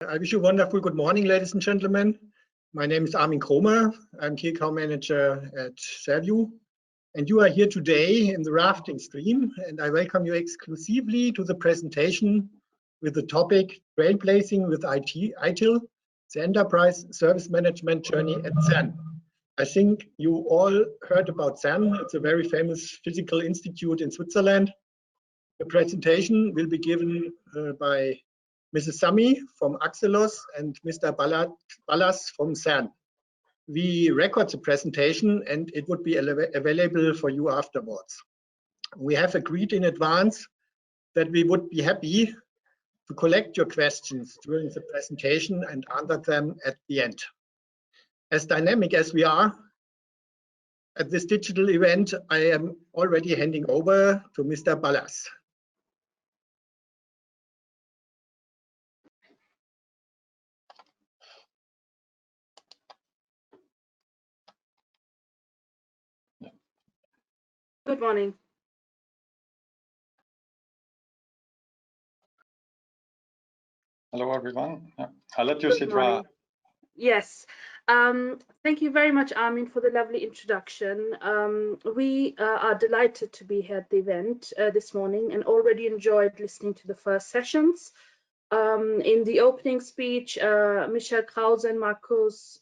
I wish you a wonderful good morning, ladies and gentlemen. My name is Armin Kromer. I'm key account manager at CERN, and you are here today in the Rafting stream, and I welcome you exclusively to the presentation with the topic Trailblazing with ITIL, the Enterprise Service Management Journey at CERN. I think you all heard about CERN. It's a very famous physical institute in Switzerland. The presentation will be given by Mrs. Sami from Axelos and Mr. Ballas from CERN. We record the presentation and it would be available for you afterwards. We have agreed in advance that we would be happy to collect your questions during the presentation and answer them at the end. As dynamic as we are at this digital event, I am already handing over to Mr. Ballas. Good morning. Hello, everyone. I'll let you sit right. Yes. Thank you very much, Armin, for the lovely introduction. We are delighted to be here at the event this morning and already enjoyed listening to the first sessions. In the opening speech, Michael Krause and Markus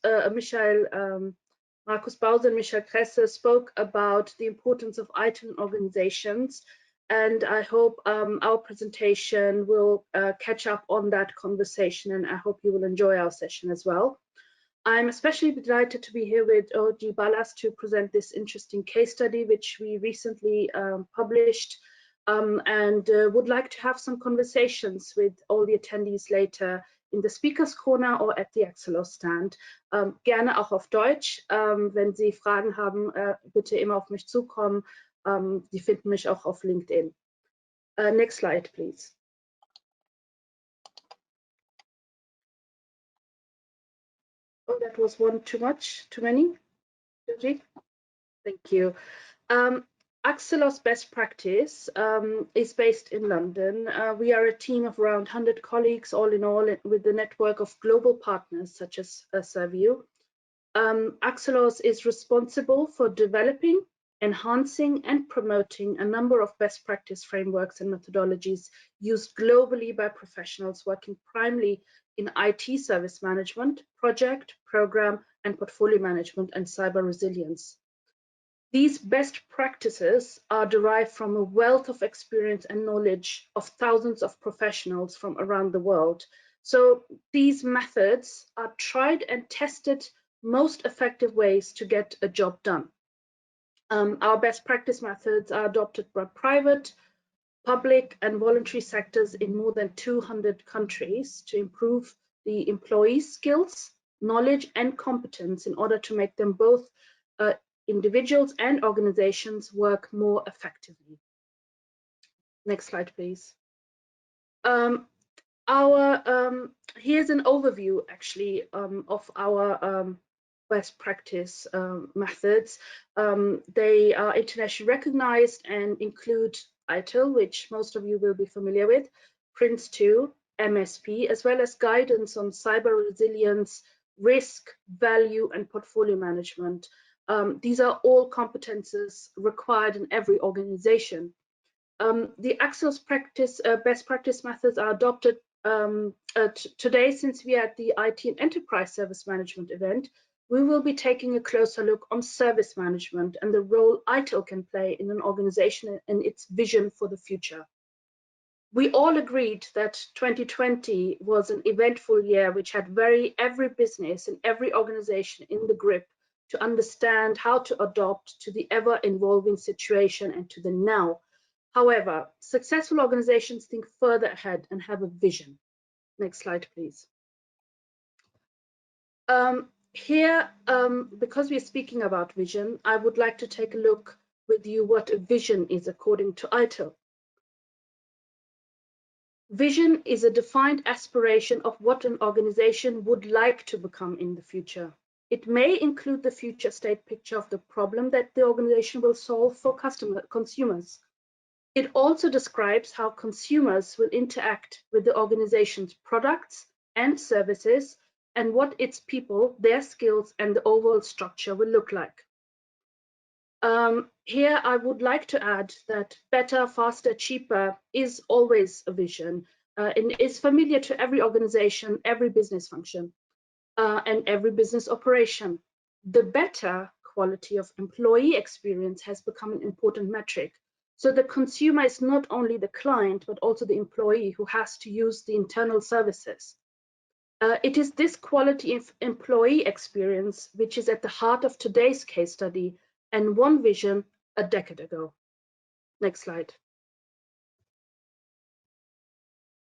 Bause and Michael Kresse spoke about the importance of ITIL organizations, and I hope our presentation will catch up on that conversation, and I hope you will enjoy our session as well. I'm especially delighted to be here with O.G. Ballas to present this interesting case study, which we recently published, and would like to have some conversations with all the attendees later in the Speakers Corner or at the Axelos stand. Gerne auch auf Deutsch. Wenn Sie Fragen haben, bitte immer auf mich zukommen. Sie finden mich auch auf LinkedIn. Next slide, please. Oh, that was one too much, too many. Thank you. Axelos Best Practice is based in London. We are a team of around 100 colleagues, all in all, with a network of global partners such as Serviu. Axelos is responsible for developing, enhancing, and promoting a number of best practice frameworks and methodologies used globally by professionals working primarily in IT service management, project, program, and portfolio management, and cyber resilience. These best practices are derived from a wealth of experience and knowledge of thousands of professionals from around the world. So these methods are tried and tested most effective ways to get a job done. Our best practice methods are adopted by private, public, and voluntary sectors in more than 200 countries to improve the employees' skills, knowledge, and competence in order to make them both individuals and organizations work more effectively. Next slide, please. Here's an overview, actually, of our best practice methods. They are internationally recognized and include ITIL, which most of you will be familiar with, PRINCE2, MSP, as well as guidance on cyber resilience, risk, value, and portfolio management. These are all competences required in every organization. The Axelos best practice methods are adopted today. Since we are at the IT and Enterprise Service Management event, we will be taking a closer look on service management and the role ITIL can play in an organization and its vision for the future. We all agreed that 2020 was an eventful year which had every business and every organization in the grip to understand how to adapt to the ever-evolving situation and to the now. However, successful organizations think further ahead and have a vision. Next slide, please. Here, because we are speaking about vision, I would like to take a look with you what a vision is according to ITIL. Vision is a defined aspiration of what an organization would like to become in the future. It may include the future state picture of the problem that the organization will solve for consumers. It also describes how consumers will interact with the organization's products, and services, and what its people, their skills, and the overall structure will look like. Here, I would like to add that better, faster, cheaper is always a vision and is familiar to every organization, every business function, and every business operation. The better quality of employee experience has become an important metric. So the consumer is not only the client, but also the employee who has to use the internal services. It is this quality of employee experience which is at the heart of today's case study and one vision a decade ago. Next slide.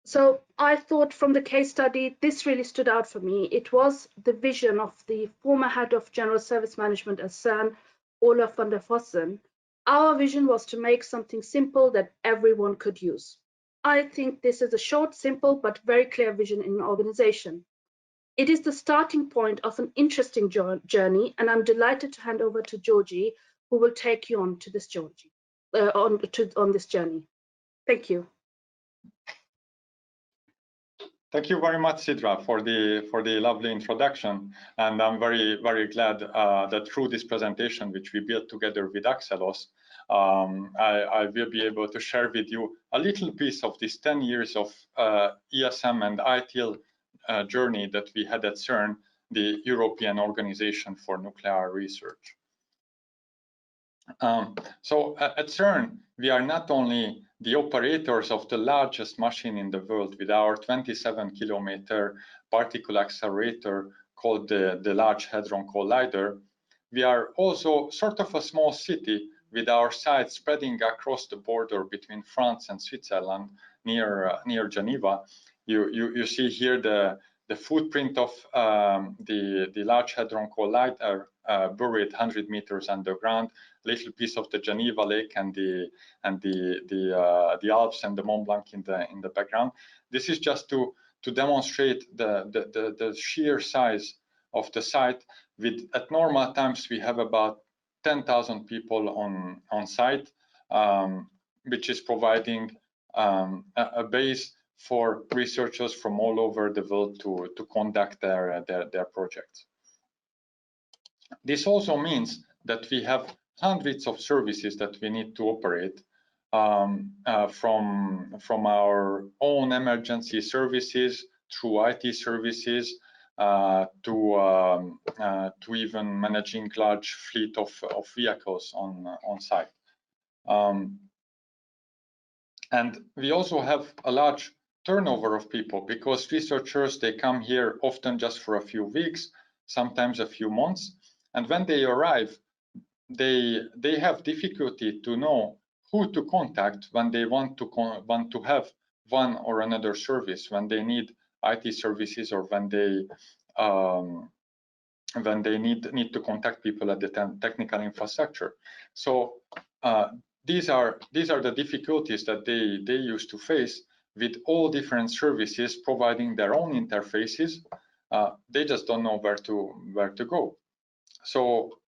So I thought from the case study, this really stood out for me. It was the vision of the former head of General Service Management at CERN, Olaf van der Vossen. Our vision was to make something simple that everyone could use. I think this is a short, simple, but very clear vision in an organization. It is the starting point of an interesting journey, and I'm delighted to hand over to Georgie, who will take you on to this journey. On this journey. Thank you. Thank you very much, Sidra, for the lovely introduction. And I'm very glad that through this presentation, which we built together with Axelos, I will be able to share with you a little piece of this 10 years of ESM and ITIL journey that we had at CERN, the European Organization for Nuclear Research. So at CERN, we are not only the operators of the largest machine in the world with our 27-kilometer particle accelerator called the Large Hadron Collider. We are also sort of a small city with our sites spreading across the border between France and Switzerland near Geneva. You see here the footprint of the Large Hadron Collider buried 100 meters underground, little piece of the Geneva Lake and the Alps and the Mont Blanc in the background. This is just to demonstrate the sheer size of the site. At normal times we have about 10,000 people on site, which is providing a base for researchers from all over the world to conduct their projects. This also means that we have hundreds of services that we need to operate, from our own emergency services through IT services to even managing large fleet of vehicles on site. And we also have a large turnover of people because researchers, they come here often just for a few weeks, sometimes a few months, and when they arrive, they have difficulty to know who to contact when they want to have one or another service, when they need IT services or when they need to contact people at the technical infrastructure. So these are the difficulties that they used to face with all different services providing their own interfaces. They just don't know where to go. So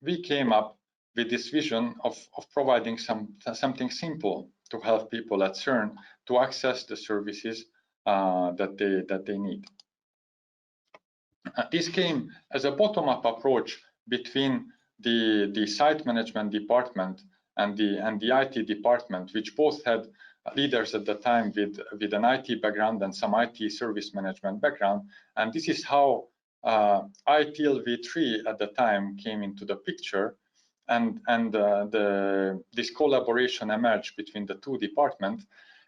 we came up with this vision of providing something simple to help people at CERN to access the services that they need. This came as a bottom-up approach between the site management department and the IT department, which both had leaders at the time with an IT background and some IT service management background. And this is how ITIL v3 at the time came into the picture, and this collaboration emerged between the two departments,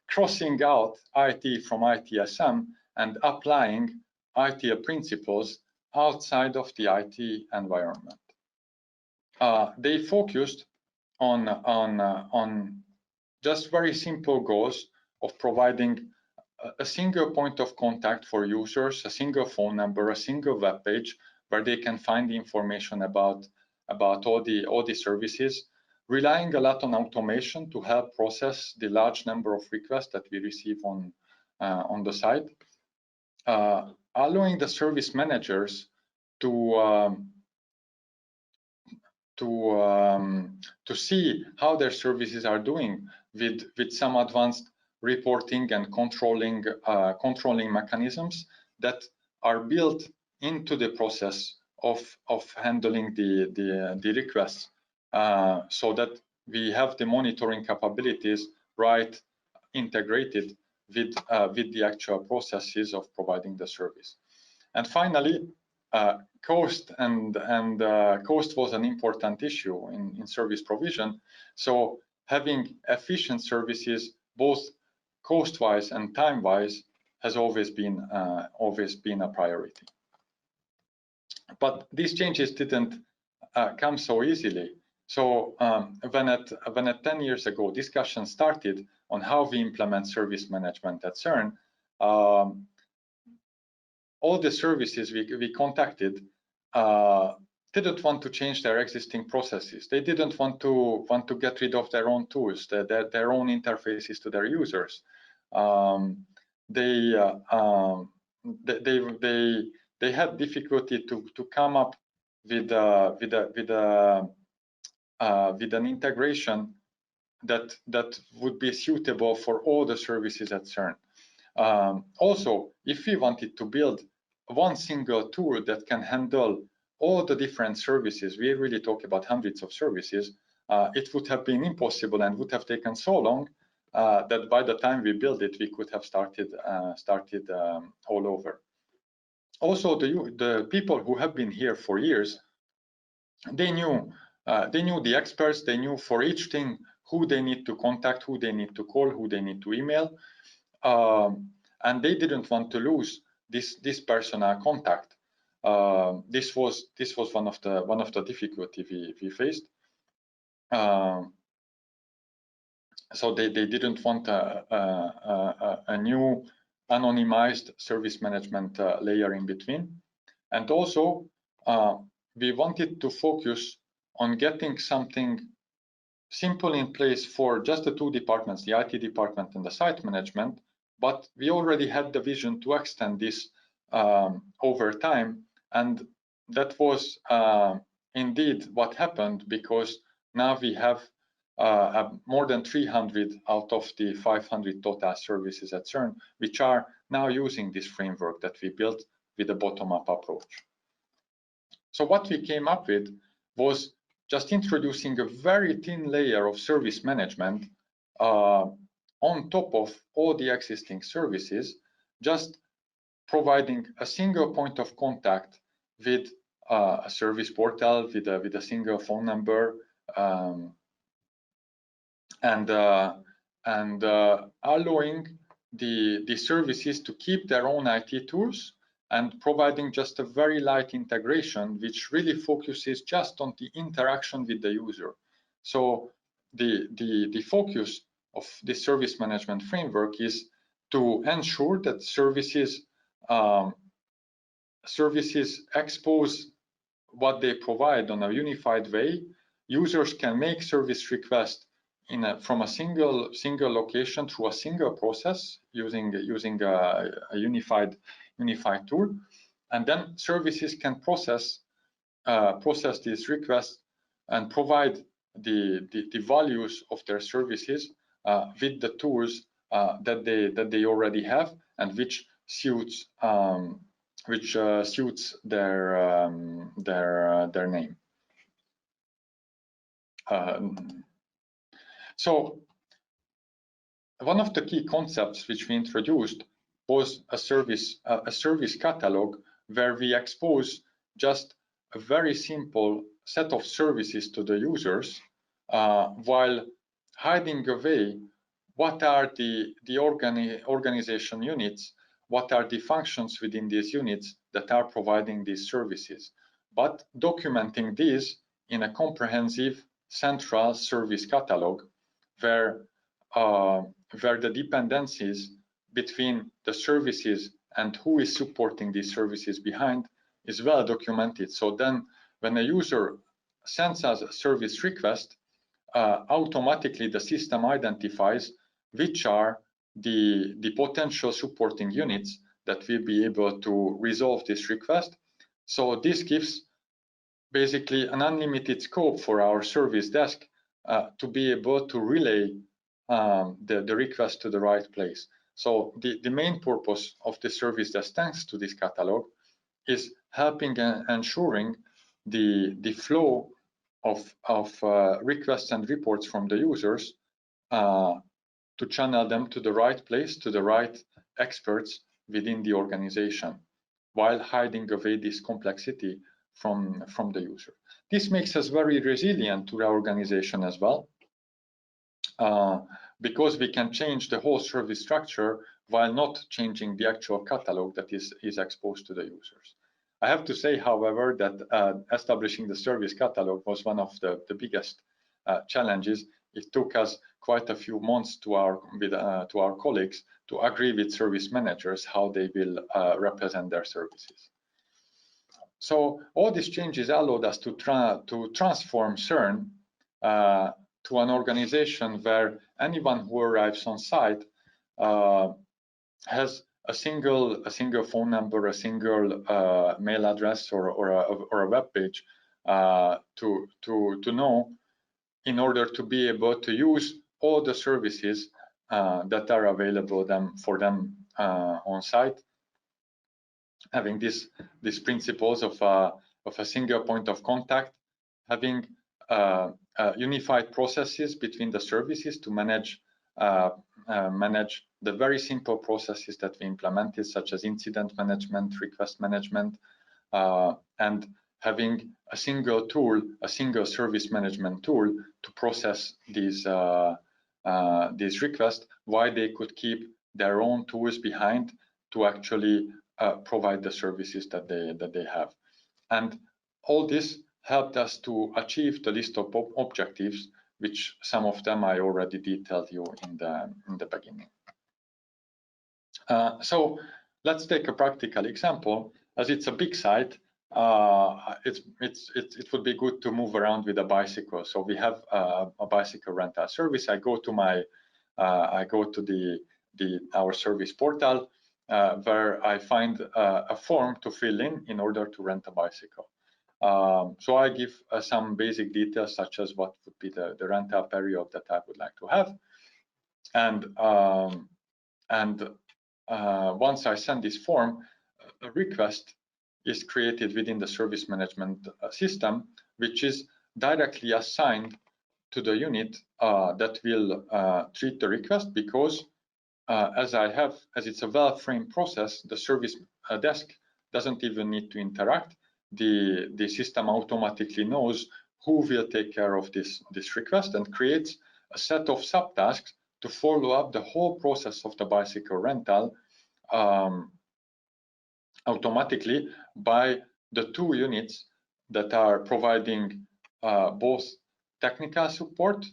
crossing out IT from ITSM and applying ITIL principles outside of the IT environment. They focused on just very simple goals of providing a single point of contact for users, a single phone number, a single web page where they can find information about all the services, relying a lot on automation to help process the large number of requests that we receive on the site, allowing the service managers to see how their services are doing with some advanced reporting and controlling mechanisms that are built into the process of handling the requests, so that we have the monitoring capabilities right integrated with the actual processes of providing the service. And finally, cost cost was an important issue in service provision. So having efficient services, both cost-wise and time-wise, has always been a priority. But these changes didn't come so easily. So when at 10 years ago discussions started on how we implement service management at CERN, all the services we contacted didn't want to change their existing processes. They didn't want to get rid of their own tools, their own interfaces to their users. They had difficulty to come up with an integration that would be suitable for all the services at CERN. Also, if we wanted to build one single tool that can handle all the different services, we really talk about hundreds of services, it would have been impossible and would have taken so long that by the time we built it, we could have started all over. Also, the people who have been here for years, they knew the experts, they knew for each thing who they need to contact, who they need to call, who they need to email, and they didn't want to lose this personal contact. This was one of the difficulty we faced. So they didn't want a new anonymized service management layer in between, and also we wanted to focus on getting something simple in place for just the two departments, the IT department and the site management, but we already had the vision to extend this over time, and that was indeed what happened, because now we have more than 300 out of the 500 total services at CERN, which are now using this framework that we built with a bottom-up approach. So what we came up with was just introducing a very thin layer of service management on top of all the existing services, just providing a single point of contact with a service portal, with a single phone number, and allowing the services to keep their own IT tools, and providing just a very light integration, which really focuses just on the interaction with the user. So the focus of the service management framework is to ensure that services expose what they provide on a unified way. Users can make service requests from a single location through a single process using a unified tool, and then services can process these requests and provide the values of their services with the tools that they already have, and which suits their name. So one of the key concepts which we introduced was a service catalog, where we expose just a very simple set of services to the users, while hiding away what are the organization units, what are the functions within these units that are providing these services, but documenting these in a comprehensive central service catalog, where the dependencies between the services and who is supporting these services behind is well documented. So then when a user sends us a service request, automatically the system identifies which are the potential supporting units that will be able to resolve this request. So this gives basically an unlimited scope for our service desk to be able to relay the request to the right place. So the main purpose of the service desk, thanks to this catalog, is helping and ensuring the flow of requests and reports from the users to channel them to the right place, to the right experts within the organization, while hiding away this complexity from the user. This makes us very resilient to the organization as well, because we can change the whole service structure while not changing the actual catalog that is exposed to the users. I have to say, however, that establishing the service catalog was one of the biggest challenges. It took us quite a few months to our colleagues to agree with service managers how they will represent their services. So all these changes allowed us to transform CERN to an organization where anyone who arrives on site has a single phone number, a single mail address, or a web page to know, in order to be able to use all the services that are available for them on site, having these principles of a single point of contact, having unified processes between the services to manage the very simple processes that we implemented, such as incident management, request management, and having a single tool, a single service management tool to process these requests, while they could keep their own tools behind to actually provide the services that they have. And all this helped us to achieve the list of objectives, which some of them I already detailed you in the beginning. So let's take a practical example. As it's a big site, it would be good to move around with a bicycle. So we have a bicycle rental service. I go to our service portal, where I find a form to fill in order to rent a bicycle. So I give some basic details, such as what would be the rental period that I would like to have, and once I send this form, a request is created within the service management system, which is directly assigned to the unit that will treat the request, because as it's a well-framed process, the service desk doesn't even need to interact. The system automatically knows who will take care of this request, and creates a set of subtasks to follow up the whole process of the bicycle rental automatically by the two units that are providing both technical support,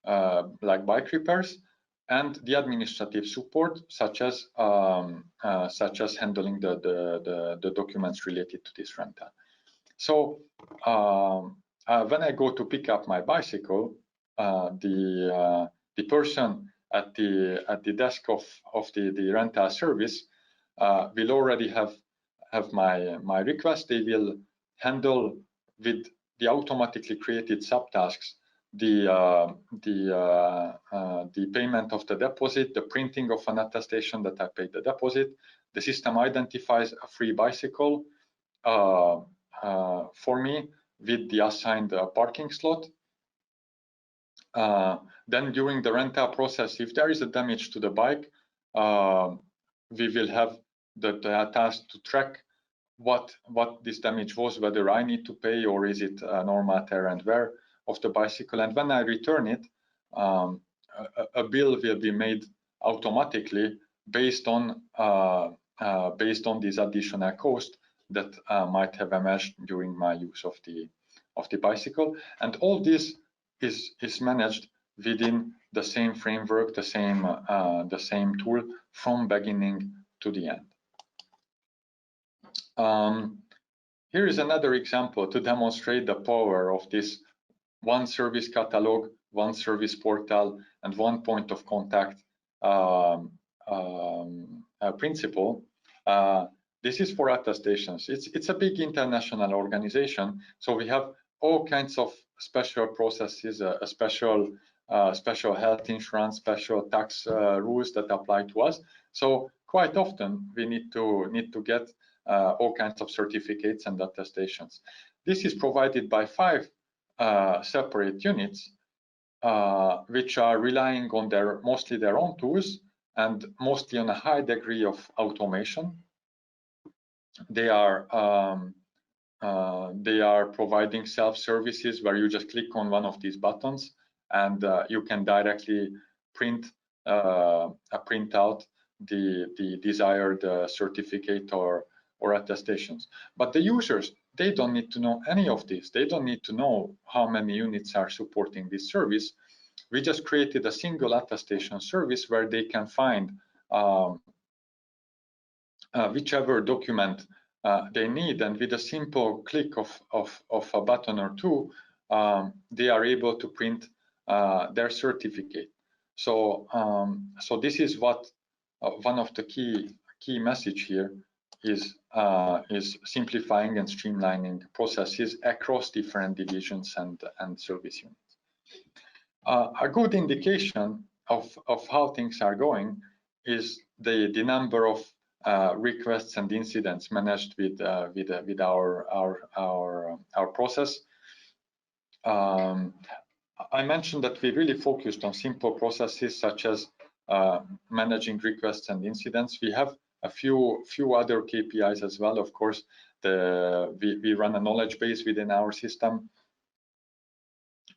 like bike repairs, and the administrative support, such as handling the documents related to this rental. So when I go to pick up my bicycle, the person at the desk of the rental service will already have my request. They will handle with the automatically created subtasks the payment of the deposit, the printing of an attestation that I paid the deposit. The system identifies a free bicycle for me with the assigned parking slot. Then during the rental process, if there is a damage to the bike, we will have the task to track what this damage was, whether I need to pay or is it normal tear and wear of the bicycle. And when I return it, a bill will be made automatically based on this additional cost that might have emerged during my use of the bicycle. And all this is managed within the same framework, the same tool, from beginning to the end. Here is another example to demonstrate the power of this one service catalog, one service portal, and one point of contact principle. This is for attestations. It's a big international organization, so we have all kinds of special processes, a special special health insurance, special tax rules that apply to us. So quite often we need to get all kinds of certificates and attestations. This is provided by 5 separate units, which are relying on mostly their own tools and mostly on a high degree of automation. They are providing self-services where you just click on one of these buttons and you can directly print out the desired certificate or attestations. But the users, they don't need to know any of this. They don't need to know how many units are supporting this service. We just created a single attestation service where they can find whichever document they need, and with a simple click of a button or two, they are able to print their certificate. So this is what one of the key message here is simplifying and streamlining processes across different divisions and service units. A good indication of how things are going is the number of requests and incidents managed with our process. I mentioned that we really focused on simple processes such as managing requests and incidents. We have a few other KPIs as well. Of course, we run a knowledge base within our system,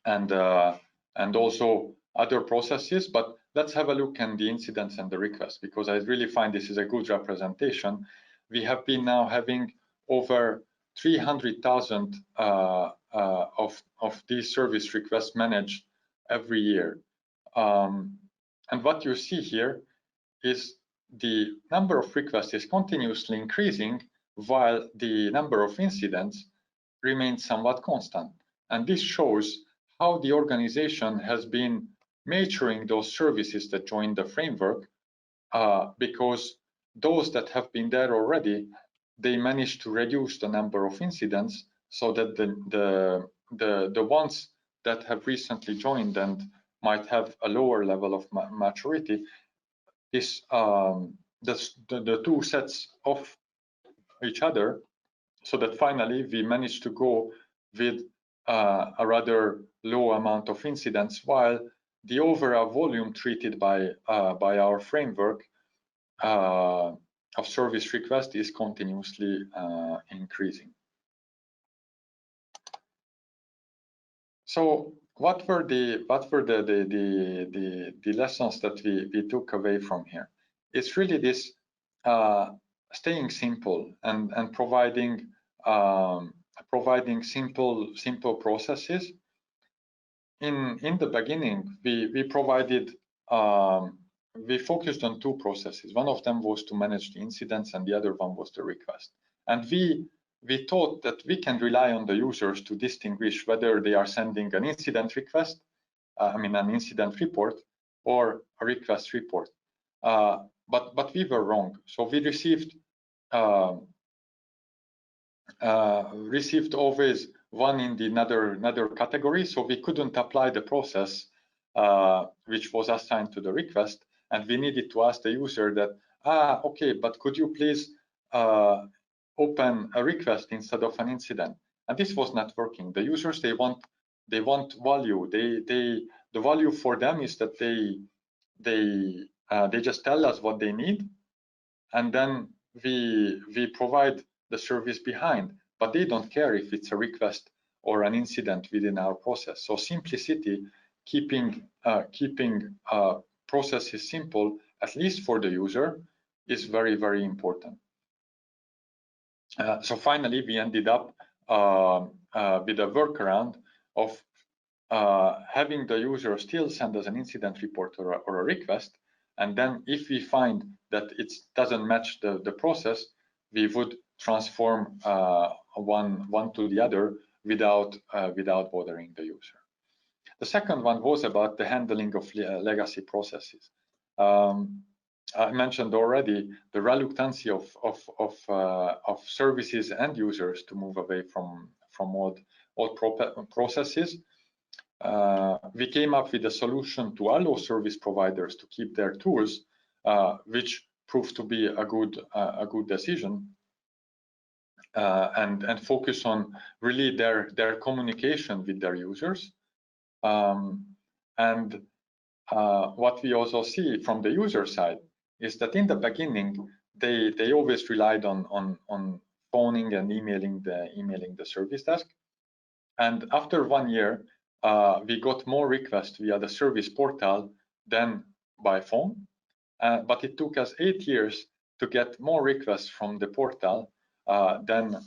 and also other processes. But let's have a look at the incidents and the requests, because I really find this is a good representation. We have been now having over 300,000 of these service requests managed every year. And what you see here is the number of requests is continuously increasing while the number of incidents remains somewhat constant. And this shows how the organization has been maturing those services that join the framework, because those that have been there already, they managed to reduce the number of incidents, so that the ones that have recently joined and might have a lower level of maturity, is the two sets off each other, so that finally we managed to go with a rather low amount of incidents, while the overall volume treated by our framework of service request is continuously increasing. So what were the lessons that we took away from here? It's really this staying simple and providing simple processes. In the beginning, we focused on 2 processes. One of them was to manage the incidents, and the other one was the request. And we thought that we can rely on the users to distinguish whether they are sending an incident request, an incident report, or a request report. But we were wrong. So we received always one in the another category, so we couldn't apply the process which was assigned to the request, and we needed to ask the user that, okay, but could you please open a request instead of an incident? And this was not working. The users, they want value. The value for them is that they just tell us what they need, and then we provide the service behind, but they don't care if it's a request or an incident within our process. So simplicity, keeping processes simple, at least for the user, is very, very important. So finally, we ended up with a workaround of having the user still send us an incident report or a request, and then if we find that it doesn't match the process, we would transform one to the other without bothering the user. The second one was about the handling of legacy processes. I mentioned already the reluctance of services and users to move away from old processes. we came up with a solution to allow service providers to keep their tools, which proved to be a good decision, and focus on really their communication with their users. And what we also see from the user side is that in the beginning they always relied on phoning and emailing the service desk, and after 1 year we got more requests via the service portal than by phone, but it took us 8 years to get more requests from the portal than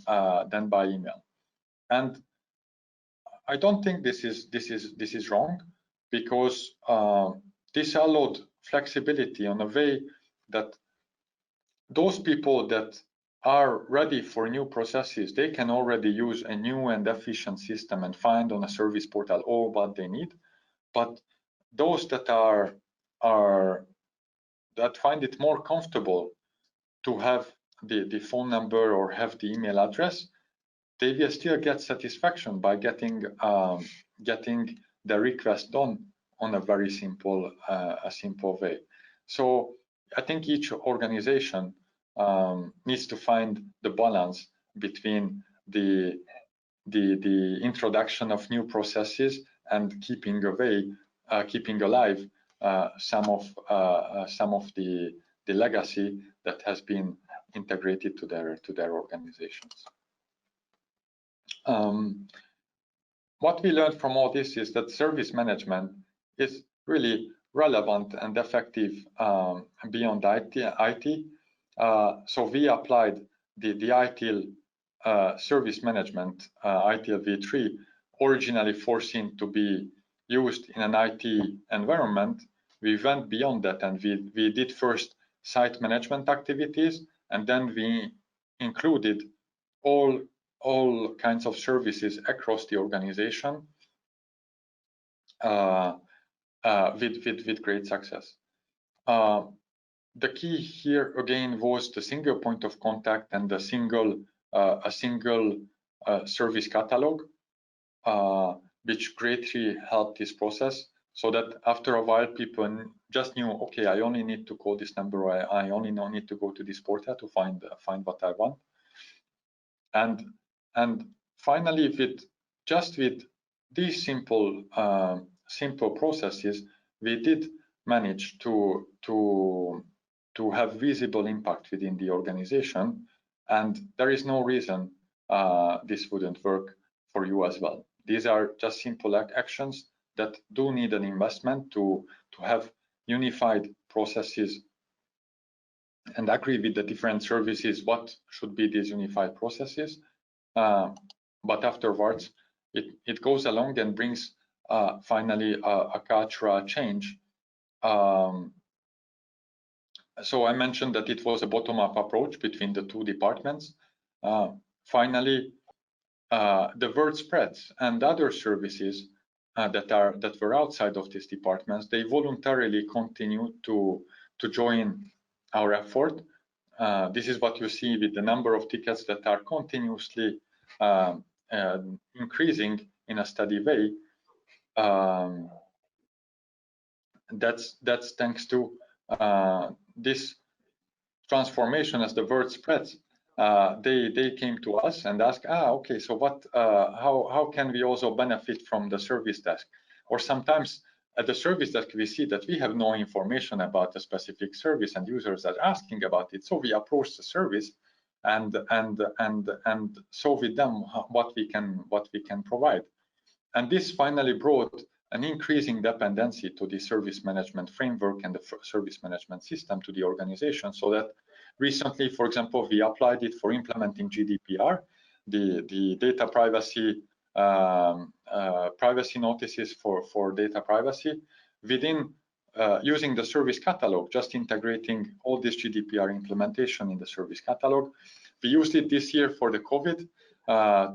by email. And I don't think this is wrong, because this allowed flexibility on a way that those people that are ready for new processes, they can already use a new and efficient system and find on a service portal all what they need. But those that that find it more comfortable to have the phone number or have the email address, they will still get satisfaction by getting the request done on a very simple way. So I think each organization needs to find the balance between the introduction of new processes and keeping alive some of the legacy that has been integrated to their organizations. What we learned from all this is that service management is really relevant and effective beyond IT. So we applied the ITIL service management, ITIL v3, originally foreseen to be used in an IT environment. We went beyond that, and we did first site management activities, and then we included all kinds of services across the organization with great success. The key here again was the single point of contact and a single service catalog, which greatly helped this process, so that after a while people just knew, okay, I only need to call this number, or I only need to go to this portal to find what I want. And finally, with these simple processes, we did manage to have visible impact within the organization, and there is no reason this wouldn't work for you as well. These are just simple actions that do need an investment to have unified processes and agree with the different services what should be these unified processes. But afterwards, it goes along and brings finally a cultural change. So I mentioned that it was a bottom-up approach between the two departments. Finally, the word spreads, and other services that were outside of these departments, they voluntarily continue to join our effort. This is what you see with the number of tickets that are continuously increasing in a steady way. That's thanks to this transformation. As the word spreads, they came to us and asked, okay, so what? How can we also benefit from the service desk? Or sometimes at the service desk we see that we have no information about a specific service, and users are asking about it. So we approach the service and so with them what we can provide. And this finally brought an increasing dependency to the service management framework and the service management system to the organization, so that recently, for example, we applied it for implementing GDPR, the data privacy privacy notices for data privacy within using the service catalog, just integrating all this GDPR implementation in the service catalog. We used it this year for the COVID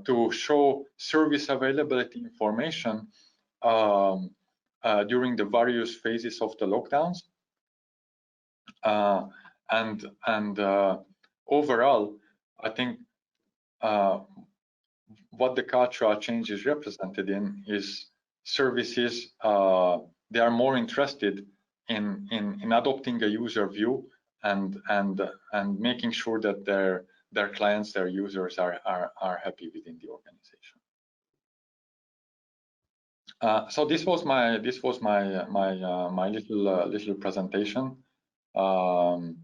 to show service availability information during the various phases of the lockdowns. And overall, I think what the cultural change is represented in is services, they are more interested in adopting a user view and making sure that their clients, their users are happy within the organization. So this was my little presentation, and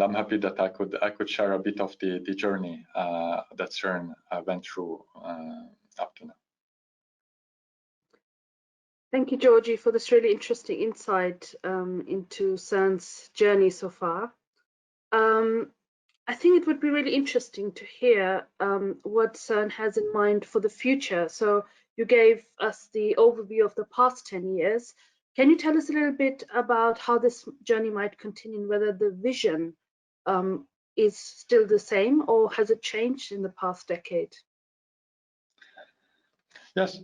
I'm happy that I could share a bit of the journey that CERN went through up to now. Thank you, Georgie, for this really interesting insight into CERN's journey so far. I think it would be really interesting to hear what CERN has in mind for the future. So you gave us the overview of the past 10 years. Can you tell us a little bit about how this journey might continue, whether the vision is still the same or has it changed in the past decade? Yes,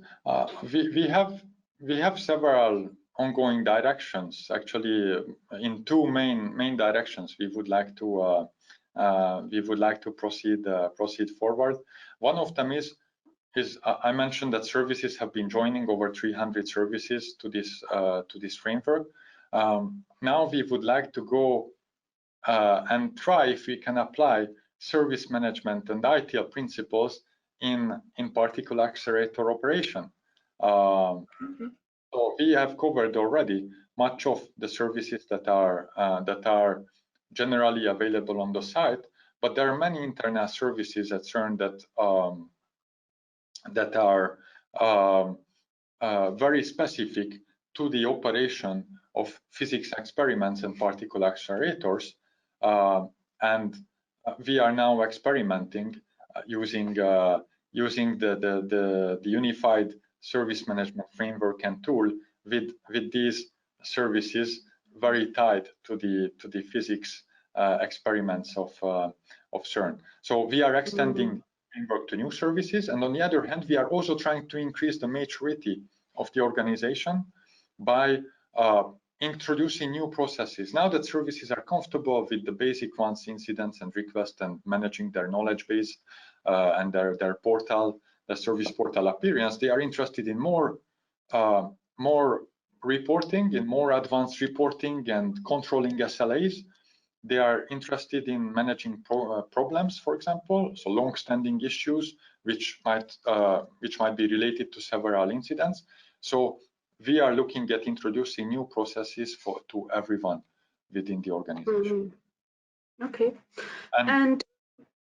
we have several ongoing directions. Actually, in two main directions, we would like to proceed forward. One of them is I mentioned that services have been joining, over 300 services to this framework. Now we would like to go and try if we can apply service management and ITIL principles in particle accelerator operation. So we have covered already much of the services that are generally available on the site, but there are many internal services at CERN that are very specific to the operation of physics experiments and particle accelerators, and we are now experimenting using the unified service management framework and tool with these services very tied to the physics experiments of CERN. So we are extending framework to new services, and on the other hand, we are also trying to increase the maturity of the organization by introducing new processes. Now that services are comfortable with the basic ones, incidents and requests, and managing their knowledge base and their portal, the service portal appearance, they are interested in more reporting, in more advanced reporting and controlling SLAs. They are interested in managing problems, for example, so long-standing issues which might be related to several incidents. So we are looking at introducing new processes to everyone within the organization. Okay. And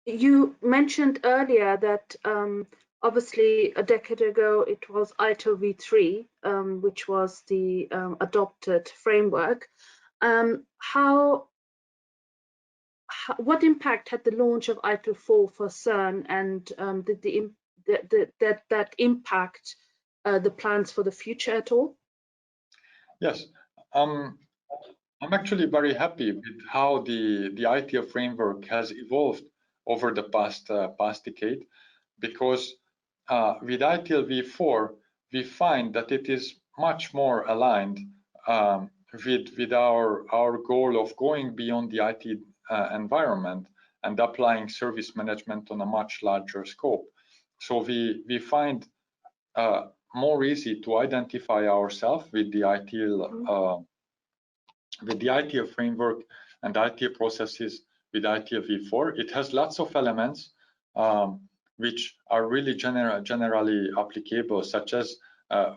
you mentioned earlier that obviously a decade ago it was ITIL v3, which was the adopted framework. What impact had the launch of ITIL 4 for CERN, and did that impact the plans for the future at all? Yes, I'm actually very happy with how the ITIL framework has evolved over the past decade, because with ITIL v4 we find that it is much more aligned with our goal of going beyond the IT environment and applying service management on a much larger scope. So we find more easy to identify ourselves with the ITIL framework and ITIL processes with ITIL v4. It has lots of elements which are really generally applicable, such as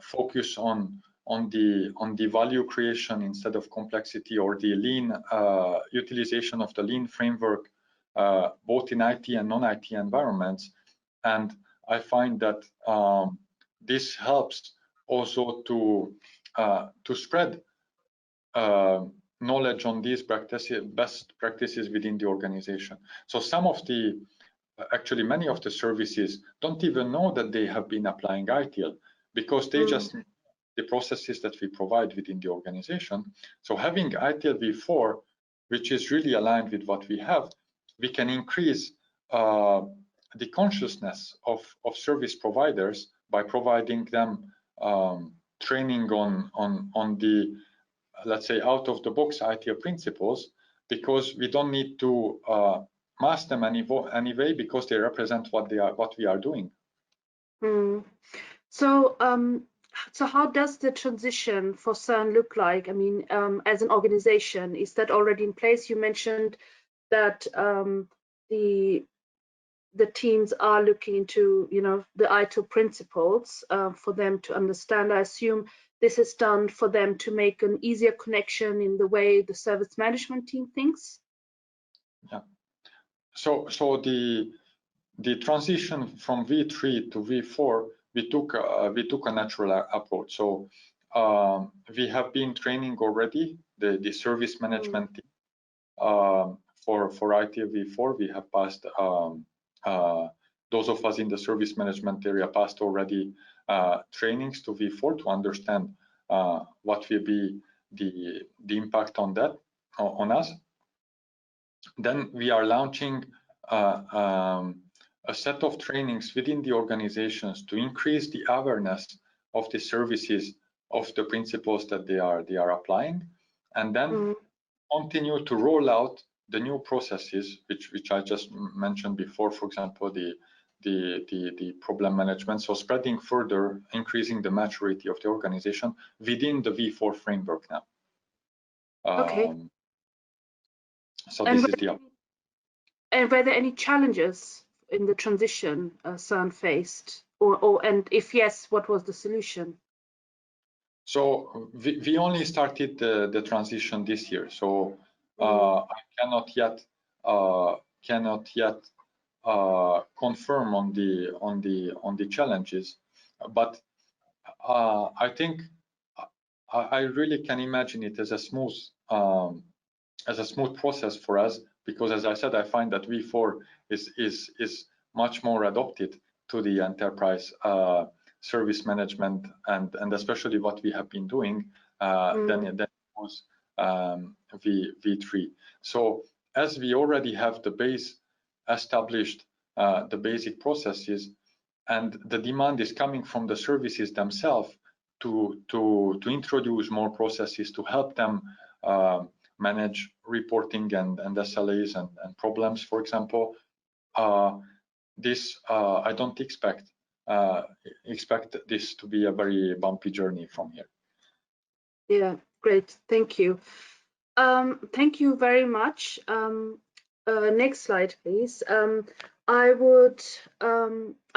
focus on the value creation instead of complexity, or the lean utilization of the lean framework, both in IT and non-IT environments. And I find that this helps also to spread knowledge on these best practices within the organization. So actually many of the services don't even know that they have been applying ITIL, because they just the processes that we provide within the organization. So having ITIL v4, which is really aligned with what we have, we can increase the consciousness of service providers by providing them training on the, let's say, out of the box ITIL principles, because we don't need to master them anyway, because they represent what we are doing. So, so how does the transition for CERN look like? I mean, as an organization, is that already in place? You mentioned that the teams are looking into, you know, the ITIL principles for them to understand. I assume this is done for them to make an easier connection in the way the service management team thinks. Yeah. So the transition from V3 to V4, we took a natural approach. So we have been training already the service management team for ITIL V4. We have passed. Those of us in the service management area passed already trainings to V4 to understand what will be the impact on that on us. Then we are launching a set of trainings within the organizations to increase the awareness of the services, of the principles that they are applying, and then continue to roll out the new processes, which I just mentioned before. For example, the problem management. So spreading further, increasing the maturity of the organization within the V4 framework now. Okay. So this is the. And were there any challenges in the transition CERN faced, and if yes, what was the solution? So we only started the transition this year, so I cannot yet confirm on the challenges, but I think I really can imagine it as a smooth process for us, because as I said, I find that V4 is much more adopted to the enterprise service management and especially what we have been doing than it was V3. So as we already have the base established, the basic processes, and the demand is coming from the services themselves to introduce more processes to help them manage reporting and SLAs and problems, for example. This I don't expect this to be a very bumpy journey from here. Yeah, great, thank you. Thank you very much. Next slide, please. I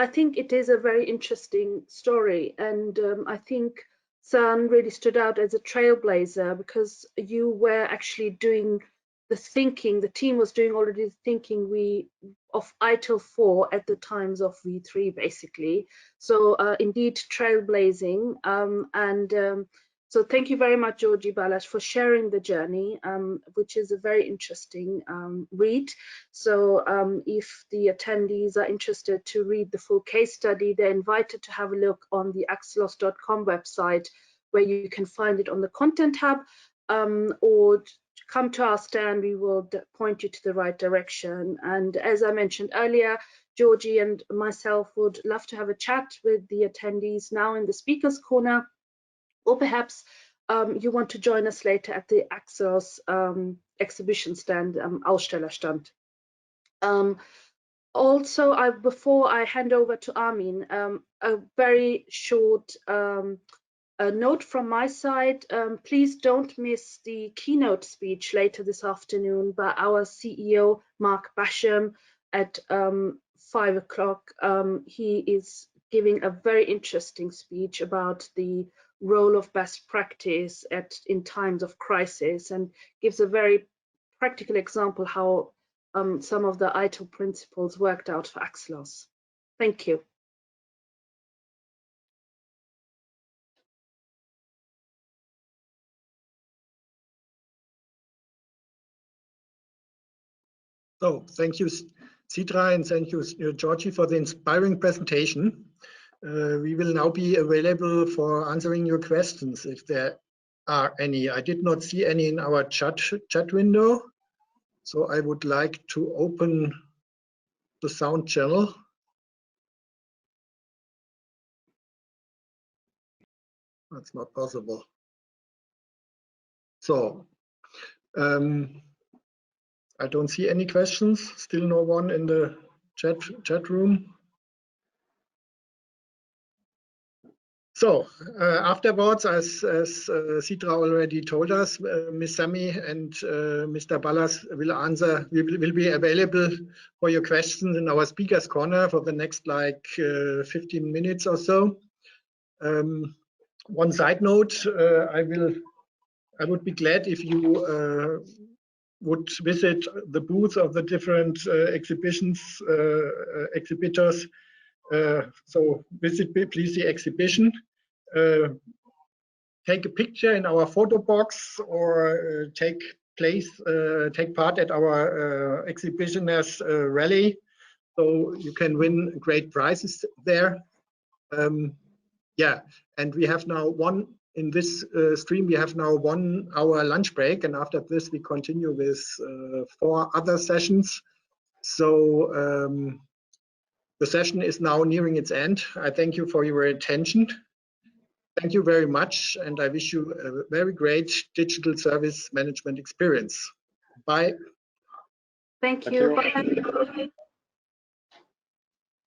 think it is a very interesting story, and I think CERN really stood out as a trailblazer because you were actually doing the thinking, the team was doing already the thinking of ITIL 4 at the times of V3, basically. So indeed trailblazing, so thank you very much, Georgie Balash, for sharing the journey, which is a very interesting read. So if the attendees are interested to read the full case study, they're invited to have a look on the axilos.com website, where you can find it on the content tab, or come to our stand, we will point you to the right direction. And as I mentioned earlier, Georgie and myself would love to have a chat with the attendees now in the speakers corner, or perhaps you want to join us later at the Axios exhibition stand, Ausstellerstand. Also, before I hand over to Armin, a very short a note from my side. Please don't miss the keynote speech later this afternoon by our CEO, Mark Basham, at 5 o'clock. He is giving a very interesting speech about the role of best practice in times of crisis, and gives a very practical example how some of the ITIL principles worked out for Axilos. Thank you. So thank you, Citra, and thank you, Georgie, for the inspiring presentation. We will now be available for answering your questions if there are any. I did not see any in our chat window, so I would like to open the sound channel. That's not possible. So I don't see any questions. Still no one in the chat room. So afterwards, as Sidra already told us, Ms. Sami and Mr. Ballas will be available for your questions in our speakers corner for the next 15 minutes or so. One side note, I would be glad if you would visit the booths of the different exhibitors. So visit please the exhibition. Take a picture in our photo box, or take part at our exhibitioners rally, so you can win great prizes there. Yeah, and we have now in this stream, we have now 1 hour lunch break, and after this we continue with 4 other sessions. So the session is now nearing its end. I thank you for your attention. Thank you very much, and I wish you a very great digital service management experience. Bye. Thank you. Bye.